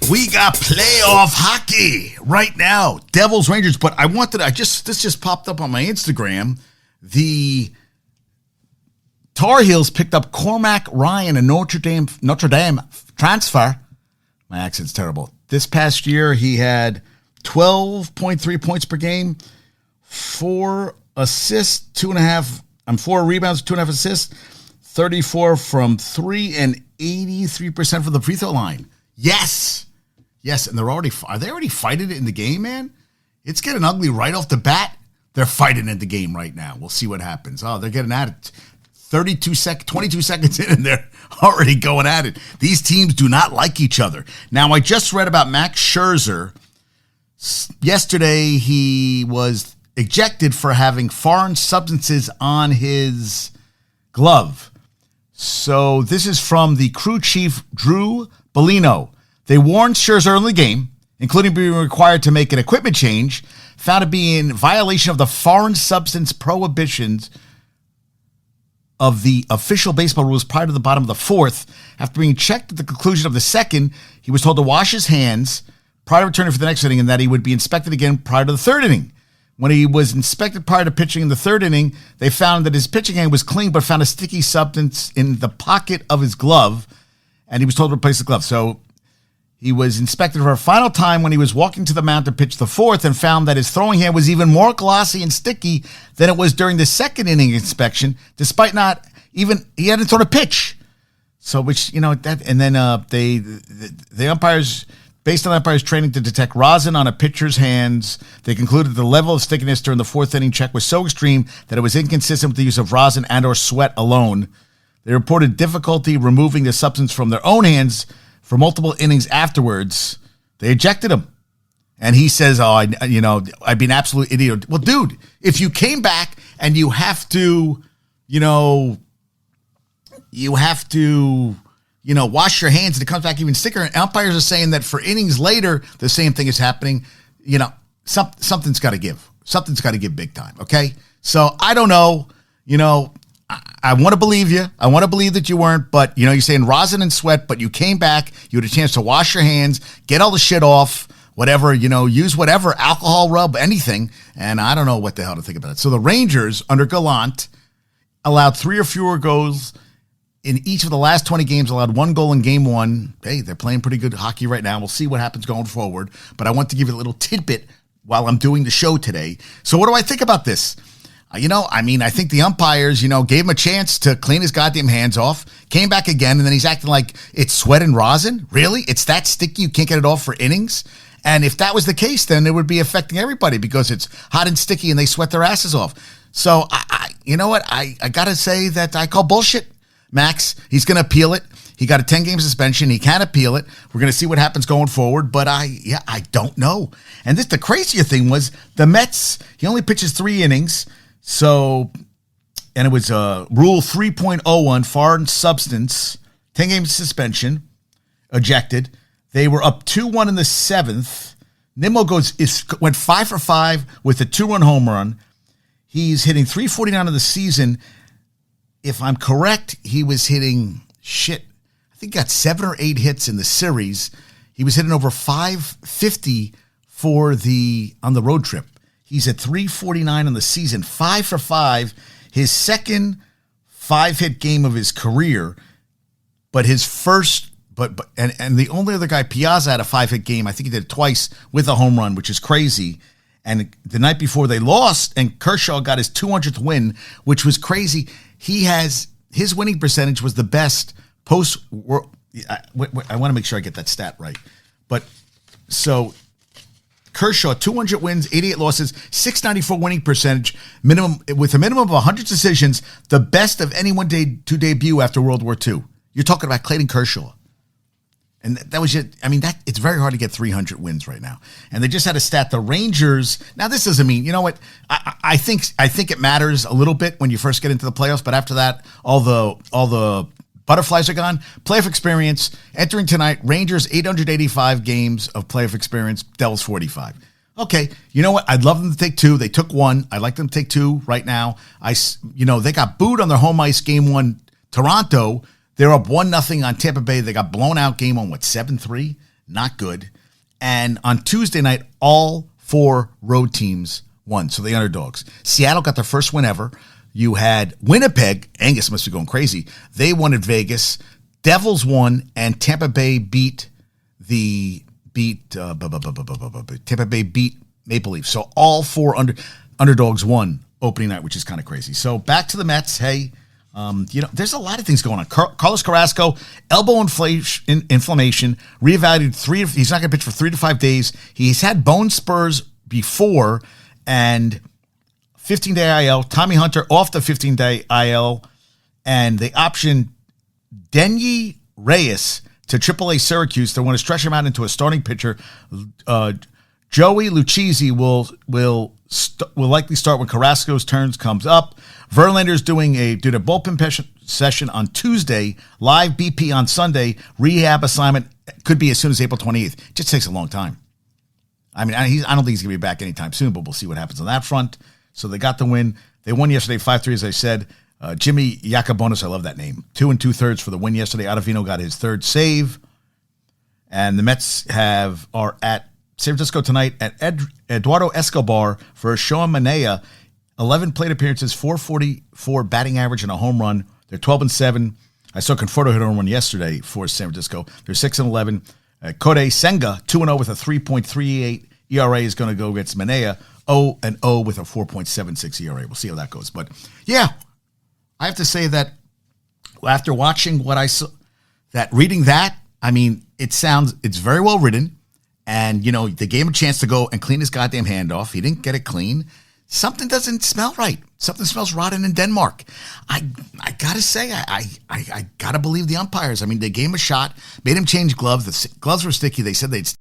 We got playoff hockey right now. Devils, Rangers. But this just popped up on my Instagram. The Tar Heels picked up Cormac Ryan, a Notre Dame transfer. My accent's terrible. This past year, he had 12.3 points per game, 4 assists, 4 rebounds, 2.5 assists, 34 from 3, and 83% from the free throw line. Yes, and are they already fighting it in the game, man? It's getting ugly right off the bat. They're fighting in the game right now. We'll see what happens. Oh, they're getting at it. 22 seconds in, and they're already going at it. These teams do not like each other. Now, I just read about Max Scherzer. Yesterday, he was ejected for having foreign substances on his glove. So this is from the crew chief, Drew Bellino. They warned Scherzer in the game, including being required to make an equipment change, found to be in violation of the foreign substance prohibitions of the official baseball rules prior to the bottom of the fourth. After being checked at the conclusion of the second, he was told to wash his hands prior to returning for the next inning and that he would be inspected again prior to the third inning. When he was inspected prior to pitching in the third inning, they found that his pitching hand was clean but found a sticky substance in the pocket of his glove, and he was told to replace the glove. So he was inspected for a final time when he was walking to the mound to pitch the fourth and found that his throwing hand was even more glossy and sticky than it was during the second inning inspection, despite he hadn't thrown a pitch. So, the umpires, based on the umpires' training to detect rosin on a pitcher's hands, they concluded the level of stickiness during the fourth inning check was so extreme that it was inconsistent with the use of rosin and or sweat alone. They reported difficulty removing the substance from their own hands for multiple innings afterwards. They ejected him. And he says, I'd be an absolute idiot. Well, dude, if you came back and you have to wash your hands and it comes back even thicker, and umpires are saying that for innings later, the same thing is happening, something's got to give. Something's got to give big time, okay? So I don't know, I want to believe you. I want to believe that you weren't, but, you're saying rosin and sweat, but you came back, you had a chance to wash your hands, get all the shit off, whatever, use whatever, alcohol rub, anything, and I don't know what the hell to think about it. So the Rangers, under Gallant, allowed 3 or fewer goals in each of the last 20 games, allowed 1 goal in game 1. Hey, they're playing pretty good hockey right now. We'll see what happens going forward, but I want to give you a little tidbit while I'm doing the show today. So what do I think about this? I think the umpires, gave him a chance to clean his goddamn hands off, came back again, and then he's acting like it's sweat and rosin? Really? It's that sticky you can't get it off for innings? And if that was the case, then it would be affecting everybody because it's hot and sticky and they sweat their asses off. So, you know what? I got to say that I call bullshit, Max. He's going to appeal it. He got a 10-game suspension. He can appeal it. We're going to see what happens going forward, but I don't know. And the crazier thing was the Mets, he only pitches 3 innings. So, and it was Rule 3.01, foreign substance, 10-game suspension, ejected. They were up 2-1 in the 7th. Nimmo went 5 for 5 with a 2-run home run. He's hitting .349 of the season. If I'm correct, he was hitting I think he got 7 or 8 hits in the series. He was hitting over .550 on the road trip. He's at .349 on the season, 5 for 5, his second 5-hit game of his career, but his first, and the only other guy, Piazza, had a 5-hit game. I think he did it twice with a home run, which is crazy. And the night before they lost, and Kershaw got his 200th win, which was crazy. His winning percentage was the best post. I want to make sure I get that stat right. But so Kershaw, 200 wins, 88 losses, 694 winning percentage, with a minimum of 100 decisions, the best of anyone to debut after World War II. You're talking about Clayton Kershaw. And that was it. It's very hard to get 300 wins right now. And they just had a stat. The Rangers. Now, this doesn't mean, you know what? I think it matters a little bit when you first get into the playoffs. But after that, all the butterflies are gone. Playoff experience. Entering tonight, Rangers 885 games of playoff experience. Devils 45. Okay, you know what? I'd love them to take 2. They took 1. I'd like them to take 2 right now. They got booed on their home ice game 1. Toronto. They're up 1-0 on Tampa Bay. They got blown out game on 7-3. Not good. And on Tuesday night, all 4 road teams won. So the underdogs. Seattle got their first win ever. You had Winnipeg. Angus must be going crazy. They won at Vegas. Devils won, and Tampa Bay beat Tampa Bay beat Maple Leafs. So all 4 underdogs won opening night, which is kind of crazy. So back to the Mets. Hey, there's a lot of things going on. Carlos Carrasco, elbow inflammation, reevaluated he's not going to pitch for 3 to 5 days. He's had bone spurs before, and 15-day IL. Tommy Hunter off the 15-day IL, and they optioned Denyi Reyes to AAA Syracuse. They want to stretch him out into a starting pitcher. Joey Lucchesi will likely start when Carrasco's turns comes up. Verlander's doing a bullpen session on Tuesday, live BP on Sunday, rehab assignment could be as soon as April 28th. It just takes a long time. I mean, I don't think he's going to be back anytime soon, but we'll see what happens on that front. So they got the win. They won yesterday 5-3, as I said. Jimmy Yacobonis, I love that name. 2 2/3 for the win yesterday. Ottavino got his 3rd save. And the Mets are at San Francisco tonight at Eduardo Escobar for Sean Manaea. 11 plate appearances, 444 batting average, and a home run. They're 12-7. I saw Conforto hit a home run yesterday for San Francisco. They're 6-11. Kodai Senga, 2-0 with a 3.38 ERA, is going to go against Manaea. 0-0 with a 4.76 ERA. We'll see how that goes. But yeah, I have to say that after watching what I saw, reading that, I mean, it's very well written. And, they gave him a chance to go and clean his goddamn hand off. He didn't get it clean. Something doesn't smell right. Something smells rotten in Denmark. I got to say, I got to believe the umpires. I mean, they gave him a shot, made him change gloves. The gloves were sticky. They said they'd